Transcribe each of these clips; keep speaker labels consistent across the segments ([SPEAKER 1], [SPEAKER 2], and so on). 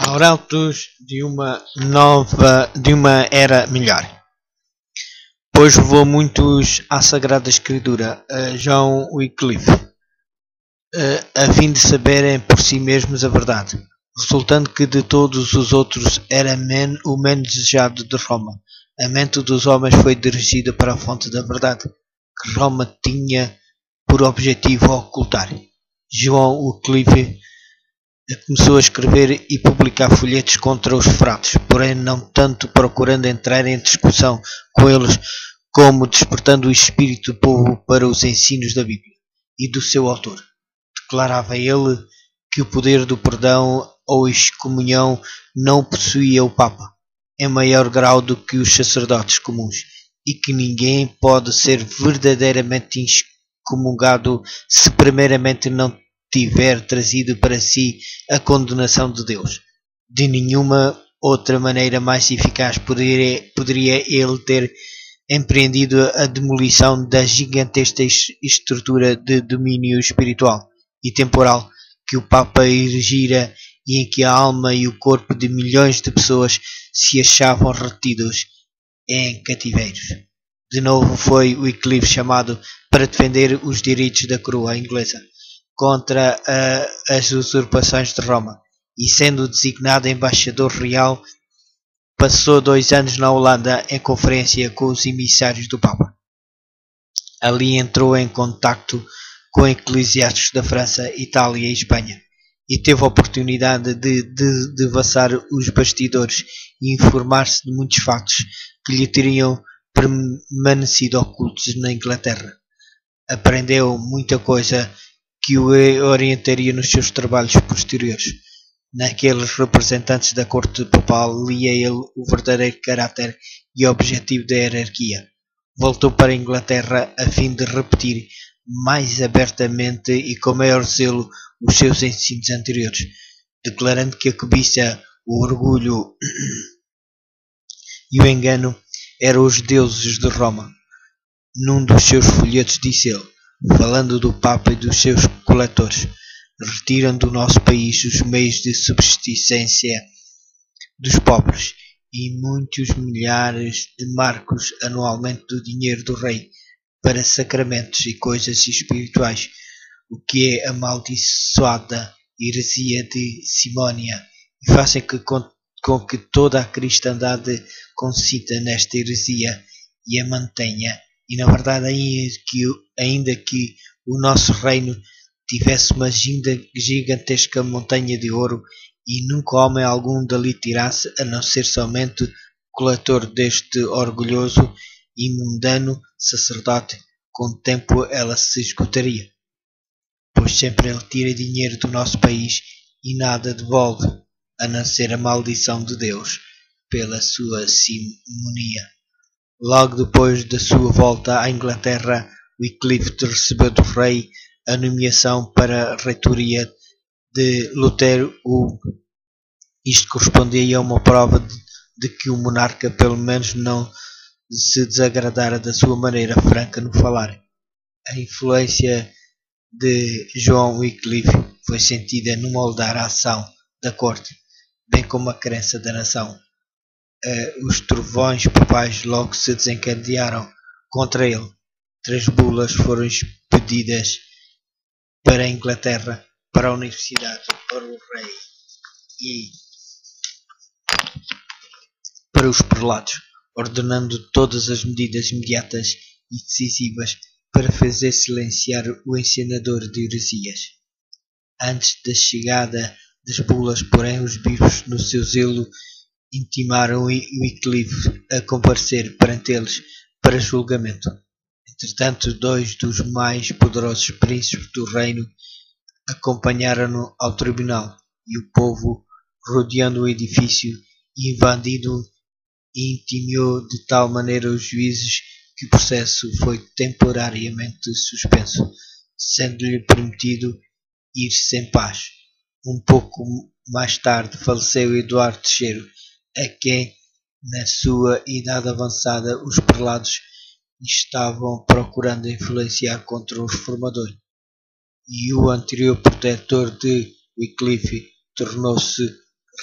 [SPEAKER 1] Arautos de uma era melhor. Pois levou muitos à Sagrada Escritura, a John Wycliffe, a fim de saberem por si mesmos a verdade, resultando que de todos os outros era o menos desejado de Roma. A mente dos homens foi dirigida para a fonte da verdade, que Roma tinha por objetivo ocultar. John Wycliffe começou a escrever e publicar folhetos contra os frades, porém não tanto procurando entrar em discussão com eles, como despertando o espírito do povo para os ensinos da Bíblia e do seu autor. Declarava ele que o poder do perdão ou excomunhão não possuía o Papa, em maior grau do que os sacerdotes comuns, e que ninguém pode ser verdadeiramente excomungado se primeiramente não tiver trazido para si a condenação de Deus. De nenhuma outra maneira mais eficaz poderia ele ter empreendido a demolição da gigantesca estrutura de domínio espiritual e temporal que o Papa erigira e em que a alma e o corpo de milhões de pessoas se achavam retidos em cativeiros. De novo foi Wycliffe chamado para defender os direitos da coroa inglesa contra as usurpações de Roma, e sendo designado embaixador real, passou 2 anos na Holanda em conferência com os emissários do Papa. Ali entrou em contacto com eclesiásticos da França, Itália e Espanha, e teve a oportunidade de devassar os bastidores e informar-se de muitos factos que lhe teriam permanecido ocultos na Inglaterra. Aprendeu muita coisa que o orientaria nos seus trabalhos posteriores. Naqueles representantes da corte papal lia ele o verdadeiro caráter e objetivo da hierarquia. Voltou para a Inglaterra a fim de repetir mais abertamente e com maior zelo os seus ensinos anteriores, declarando que a cobiça, o orgulho e o engano eram os deuses de Roma. Num dos seus folhetos disse ele, falando do Papa e dos seus coletores: retiram do nosso país os meios de subsistência dos pobres e muitos milhares de marcos anualmente do dinheiro do rei para sacramentos e coisas espirituais, o que é amaldiçoada heresia de Simónia, e fazem com que toda a cristandade consista nesta heresia e a mantenha. E na verdade, ainda que o nosso reino tivesse uma gigantesca montanha de ouro, e nunca homem algum dali tirasse, a não ser somente o coletor deste orgulhoso e mundano sacerdote, com o tempo ela se esgotaria. Pois sempre ele tira dinheiro do nosso país e nada devolve, a não ser a maldição de Deus pela sua simonia. Logo depois da sua volta à Inglaterra, Wycliffe recebeu do rei a nomeação para a reitoria de Lutero. Isto correspondia a uma prova de que o monarca pelo menos não se desagradara da sua maneira franca no falar. A influência de John Wycliffe foi sentida no moldar a ação da corte, bem como a crença da nação. Os trovões papais logo se desencadearam contra ele. 3 bulas foram expedidas para a Inglaterra, para a Universidade, para o rei e para os prelados, ordenando todas as medidas imediatas e decisivas para fazer silenciar o encenador de heresias. Antes da chegada das bulas, porém, os bispos, no seu zelo, intimaram Wycliffe a comparecer perante eles para julgamento. Entretanto, 2 dos mais poderosos príncipes do reino acompanharam-no ao tribunal, e o povo, rodeando o edifício e invadindo, intimou de tal maneira os juízes que o processo foi temporariamente suspenso, sendo-lhe permitido ir sem paz. Um pouco mais tarde faleceu Eduardo III, a quem, na sua idade avançada, os prelados estavam procurando influenciar contra o reformador, e o anterior protetor de Wycliffe tornou-se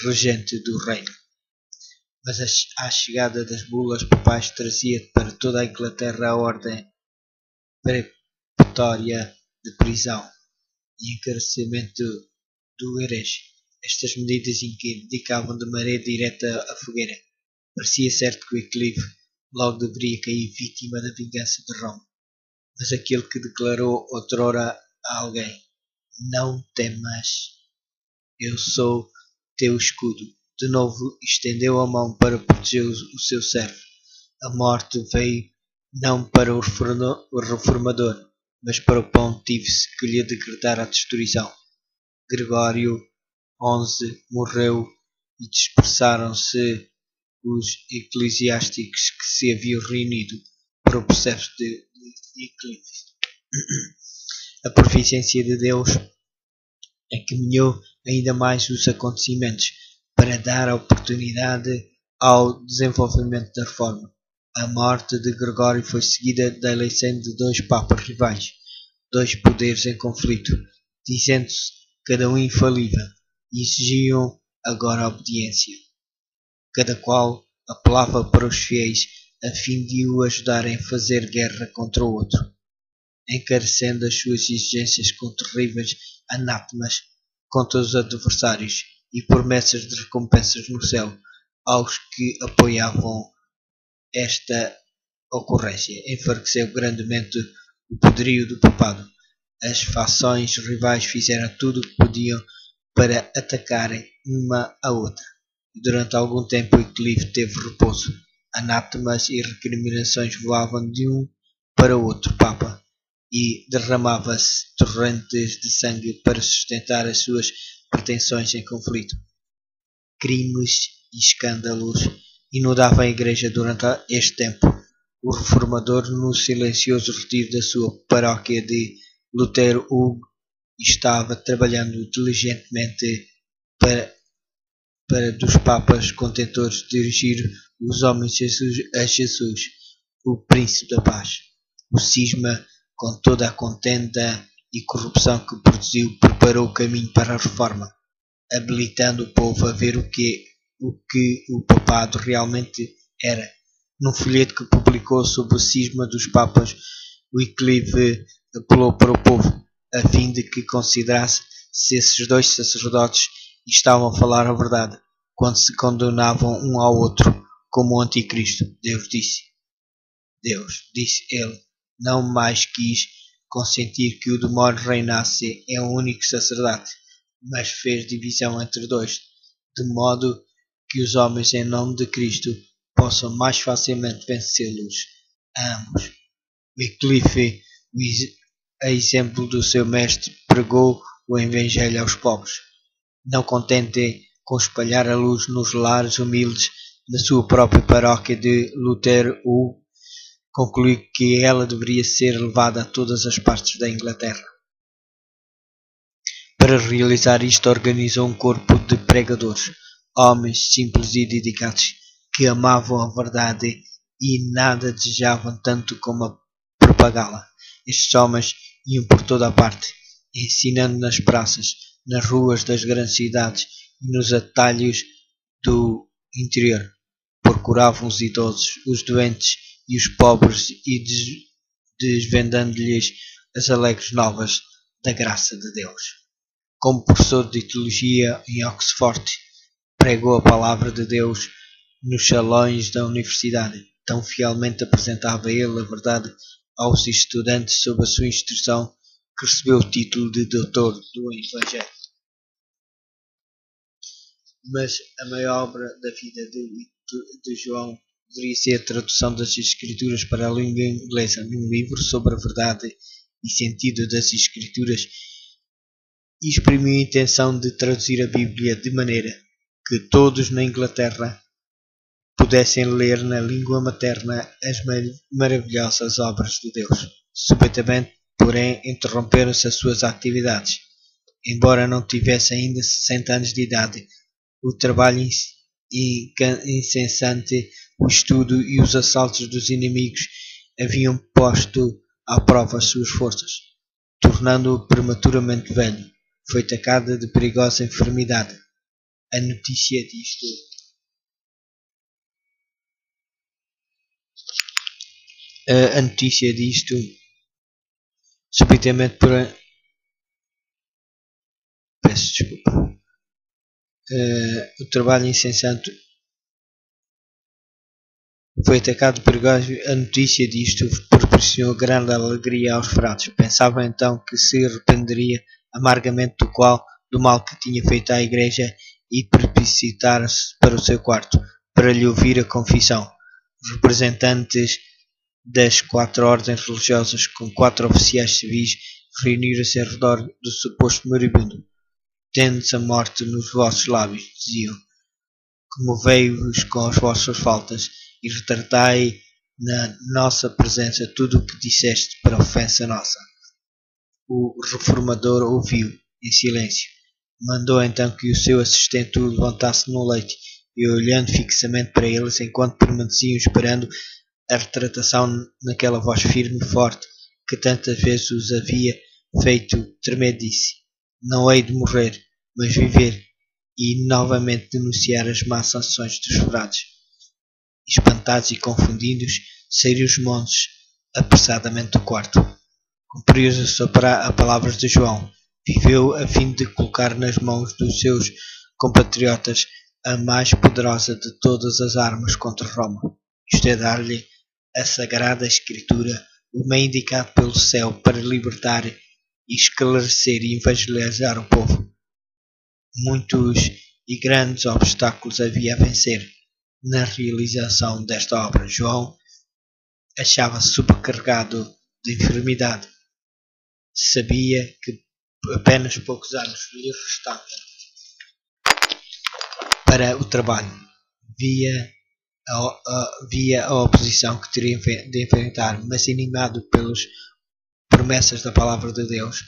[SPEAKER 1] regente do reino. Mas a chegada das bulas papais trazia para toda a Inglaterra a ordem precatória de prisão e encarceramento do herege. Estas medidas indicavam de maneira direta a fogueira. Parecia certo que Wycliffe logo deveria cair vítima da vingança de Roma. Mas aquele que declarou outrora a alguém: "Não temas, eu sou teu escudo", de novo estendeu a mão para proteger o seu servo. A morte veio não para o reformador, mas para o pontífice que lhe decretara a destruição. Gregório XI morreu e dispersaram-se os eclesiásticos que se haviam reunido para o processo de Wycliffe. A providência de Deus encaminhou ainda mais os acontecimentos para dar oportunidade ao desenvolvimento da reforma. A morte de Gregório foi seguida da eleição de dois papas rivais, dois poderes em conflito, dizendo-se cada um infalível, e exigiam agora obediência. Cada qual apelava para os fiéis a fim de o ajudarem a fazer guerra contra o outro, encarecendo as suas exigências com terríveis anátemas contra os adversários e promessas de recompensas no céu aos que apoiavam esta ocorrência. Enfraqueceu grandemente o poderio do papado. As fações rivais fizeram tudo o que podiam para atacarem uma a outra. Durante algum tempo Wycliffe teve repouso. Anátemas e recriminações voavam de um para o outro papa e derramava-se torrentes de sangue para sustentar as suas pretensões em conflito. Crimes e escândalos inundavam a igreja durante este tempo. O reformador, no silencioso retiro da sua paróquia de Lutero Hugo, estava trabalhando diligentemente para dos papas contentores dirigir os homens a Jesus, o príncipe da paz. O cisma, com toda a contenda e corrupção que produziu, preparou o caminho para a reforma, habilitando o povo a ver o que o papado realmente era. Num folheto que publicou sobre o cisma dos papas, Wycliffe apelou para o povo, a fim de que considerasse se esses dois sacerdotes estavam a falar a verdade, quando se condenavam um ao outro como o anticristo. Deus, disse ele, não mais quis consentir que o demónio reinasse em um único sacerdote, mas fez divisão entre dois, de modo que os homens em nome de Cristo possam mais facilmente vencê-los a ambos. Wycliffe, a exemplo do seu mestre, pregou o Evangelho aos pobres. Não contente com espalhar a luz nos lares humildes da sua própria paróquia de Lutero, concluiu que ela deveria ser levada a todas as partes da Inglaterra. Para realizar isto, organizou um corpo de pregadores, homens simples e dedicados, que amavam a verdade e nada desejavam tanto como propagá-la. Estes homens iam por toda a parte, ensinando nas praças, nas ruas das grandes cidades e nos atalhos do interior. Procuravam os idosos, os doentes e os pobres e desvendando-lhes as alegres novas da graça de Deus. Como professor de teologia em Oxford, pregou a palavra de Deus nos salões da universidade. Tão fielmente apresentava ele a verdade aos estudantes sob a sua instrução, que recebeu o título de doutor do Evangelho. Mas a maior obra da vida de João deveria ser a tradução das Escrituras para a língua inglesa, num livro sobre a verdade e sentido das Escrituras, e exprimiu a intenção de traduzir a Bíblia de maneira que todos na Inglaterra pudessem ler na língua materna as maravilhosas obras de Deus. Subitamente, porém, interromperam-se as suas atividades. Embora não tivesse ainda 60 anos de idade, o trabalho incessante, o estudo e os assaltos dos inimigos haviam posto à prova as suas forças, tornando-o prematuramente velho. Foi atacado de perigosa enfermidade. A notícia disto subitamente peço desculpa. O trabalho insensato foi atacado por gajos. A notícia disto proporcionou grande alegria aos frades. Pensava então que se arrependeria amargamente do mal que tinha feito à igreja e precipitaram-se para o seu quarto para lhe ouvir a confissão. Os representantes das 4 ordens religiosas com 4 oficiais civis reuniram-se ao redor do suposto moribundo. Tendes a morte nos vossos lábios, diziam. Comovei-vos com as vossas faltas e retratai na nossa presença tudo o que disseste para ofensa nossa. O reformador ouviu, em silêncio. Mandou então que o seu assistente o levantasse no leito e, olhando fixamente para eles, enquanto permaneciam esperando a retratação naquela voz firme e forte que tantas vezes os havia feito tremer, disse: Não hei de morrer, mas viver, e novamente denunciar as más ações dos frades. Espantados e confundidos, saíram os monges apressadamente do quarto. Cumpriu-se a palavras de João. Viveu a fim de colocar nas mãos dos seus compatriotas a mais poderosa de todas as armas contra Roma, isto é, dar-lhe a Sagrada Escritura, o meio indicado pelo céu para libertar e esclarecer e evangelizar o povo. Muitos e grandes obstáculos havia a vencer na realização desta obra. João achava-se sobrecarregado de enfermidade. Sabia que apenas poucos anos lhe restavam para o trabalho. Via a oposição que teria de enfrentar, mas animado pelas promessas da palavra de Deus,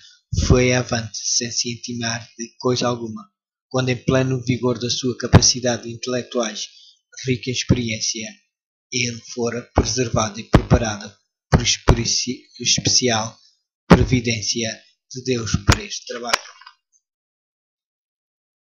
[SPEAKER 1] foi avante, sem se intimar de coisa alguma, quando em pleno vigor da sua capacidade intelectuais, rica em experiência, ele fora preservado e preparado por especial previdência de Deus para este trabalho.